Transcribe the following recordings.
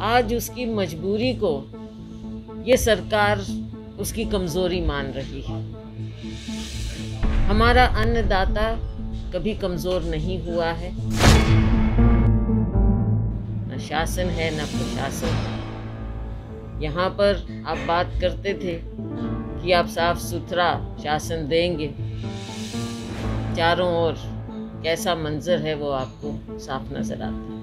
आज उसकी मजबूरी को ये सरकार उसकी कमजोरी मान रही है। हमारा अन्नदाता कभी कमजोर नहीं हुआ है, न शासन है न प्रशासन है। यहाँ पर आप बात करते थे कि आप साफ सुथरा शासन देंगे, चारों ओर कैसा मंजर है वो आपको साफ नजर आता है।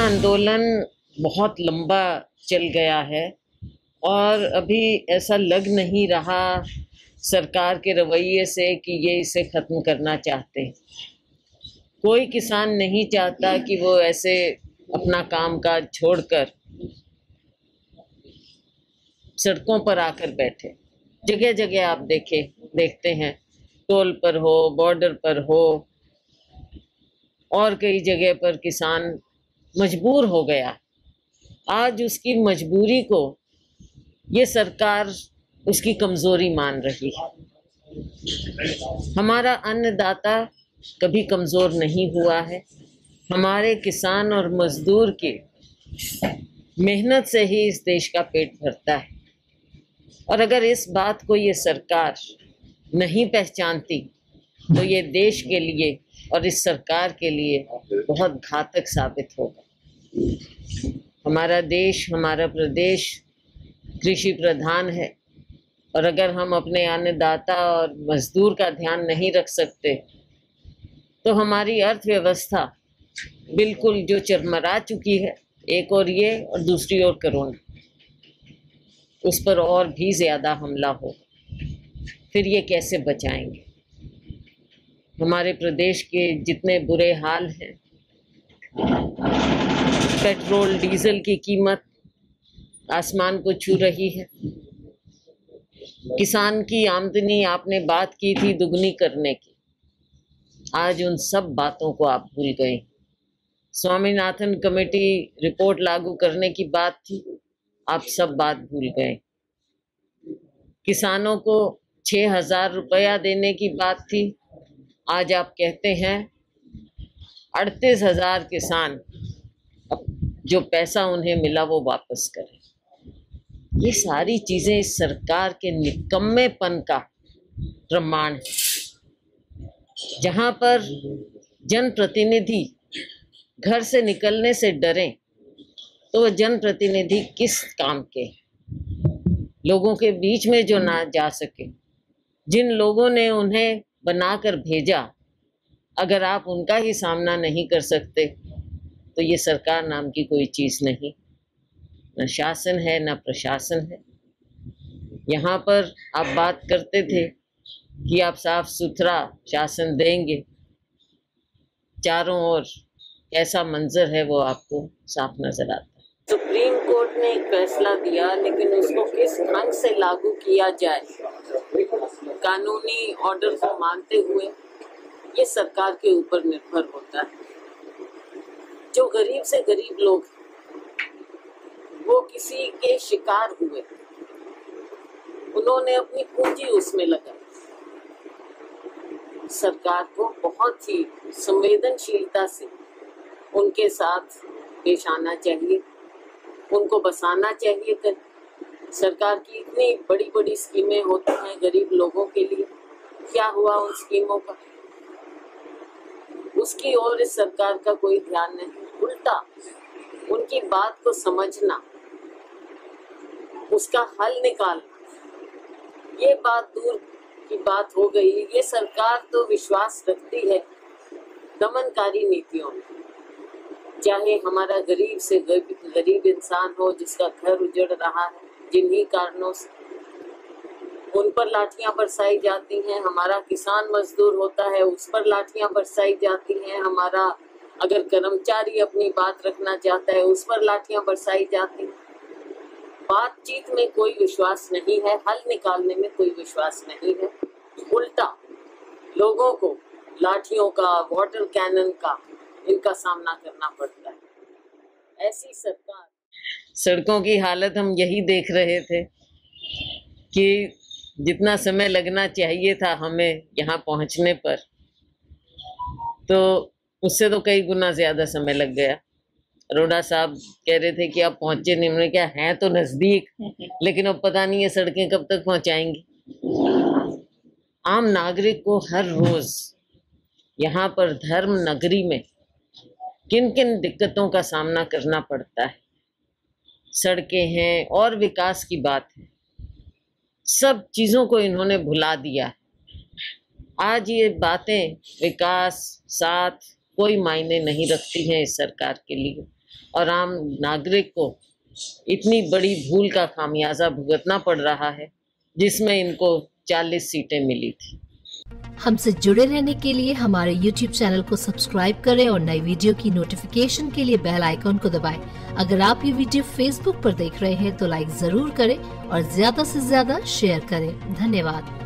आंदोलन बहुत लंबा चल गया है और अभी ऐसा लग नहीं रहा सरकार के रवैये से कि ये इसे खत्म करना चाहते हैं। कोई किसान नहीं चाहता कि वो ऐसे अपना कामकाज छोड़कर सड़कों पर आकर बैठे। जगह जगह आप देखते हैं, टोल पर हो, बॉर्डर पर हो और कई जगह पर किसान मजबूर हो गया। आज उसकी मजबूरी को ये सरकार उसकी कमजोरी मान रही है। हमारा अन्नदाता कभी कमजोर नहीं हुआ है। हमारे किसान और मजदूर की मेहनत से ही इस देश का पेट भरता है। और अगर इस बात को ये सरकार नहीं पहचानती तो ये देश के लिए और इस सरकार के लिए बहुत घातक साबित होगा। हमारा देश, हमारा प्रदेश कृषि प्रधान है और अगर हम अपने अन्नदाता और मजदूर का ध्यान नहीं रख सकते तो हमारी अर्थव्यवस्था बिल्कुल जो चरमरा चुकी है, एक और ये और दूसरी ओर कोरोना, उस पर और भी ज़्यादा हमला हो, फिर ये कैसे बचाएंगे। हमारे प्रदेश के जितने बुरे हाल हैं, पेट्रोल डीजल की कीमत आसमान को छू रही है। किसान की आमदनी आपने बात की थी दुगनी करने की, आज उन सब बातों को आप भूल गए। स्वामीनाथन कमेटी रिपोर्ट लागू करने की बात थी, आप सब बात भूल गए। किसानों को 6,000 रुपया देने की बात थी, आज आप कहते हैं 38,000 किसान जो पैसा उन्हें मिला वो वापस करें। ये सारी चीजें इस सरकार के निकम्मेपन का प्रमाण है। जहां पर जनप्रतिनिधि घर से निकलने से डरें तो वो जनप्रतिनिधि किस काम के? लोगों के बीच में जो ना जा सके, जिन लोगों ने उन्हें बनाकर भेजा, अगर आप उनका ही सामना नहीं कर सकते तो ये सरकार नाम की कोई चीज़ नहीं। न शासन है न प्रशासन है। यहाँ पर आप बात करते थे कि आप साफ सुथरा शासन देंगे, चारों ओर कैसा मंजर है वो आपको साफ नजर आता है। सुप्रीम कोर्ट ने एक फैसला दिया, लेकिन उसको किस ढंग से लागू किया जाए, कानूनी ऑर्डर को मानते हुए, ये सरकार के ऊपर निर्भर होता है। जो गरीब से गरीब लोग वो किसी के शिकार हुए, उन्होंने अपनी पूंजी उसमें लगाई। सरकार को बहुत ही संवेदनशीलता से उनके साथ पेश आना चाहिए, उनको बसाना चाहिए। सरकार की इतनी बड़ी बड़ी स्कीमें होती हैं गरीब लोगों के लिए, क्या हुआ उन स्कीमों का? उसकी ओर इस सरकार का कोई ध्यान नहीं। उल्टा उनकी बात को समझना, उसका हल निकालना, ये बात दूर की बात हो गई। ये सरकार तो विश्वास रखती है दमनकारी नीतियों में। चाहे हमारा गरीब से गरीब इंसान हो जिसका घर उजड़ रहा है जिन्हीं कारणों से, उन पर लाठियां बरसाई जाती हैं। हमारा किसान मजदूर होता है, उस पर लाठियां बरसाई जाती हैं। हमारा अगर कर्मचारी अपनी बात रखना चाहता है, उस पर लाठियां बरसाई जाती हैं। बातचीत में कोई विश्वास नहीं है, हल निकालने में कोई विश्वास नहीं है। उल्टा लोगों को लाठियों का, वाटर कैनन का, इनका सामना करना पड़ता है। ऐसी सरकार। सड़कों की हालत हम यही देख रहे थे कि जितना समय लगना चाहिए था हमें यहाँ पहुँचने पर, तो उससे तो कई गुना ज्यादा समय लग गया। अरोड़ा साहब कह रहे थे कि आप पहुंचे नहीं, उन्होंने क्या है तो नजदीक, लेकिन अब पता नहीं है सड़कें कब तक पहुंचाएंगी। आम नागरिक को हर रोज यहाँ पर धर्म नगरी में किन किन दिक्कतों का सामना करना पड़ता है। सड़कें हैं और विकास की बात है, सब चीजों को इन्होंने भुला दिया। आज ये बातें विकास साथ कोई मायने नहीं रखती हैं इस सरकार के लिए, और आम नागरिक को इतनी बड़ी भूल का खामियाजा भुगतना पड़ रहा है जिसमें इनको 40 सीटें मिली थी। हमसे जुड़े रहने के लिए हमारे YouTube चैनल को सब्सक्राइब करें और नई वीडियो की नोटिफिकेशन के लिए बेल आइकॉन को दबाएं। अगर आप ये वीडियो Facebook पर देख रहे हैं तो लाइक जरूर करें और ज्यादा से ज्यादा शेयर करें। धन्यवाद।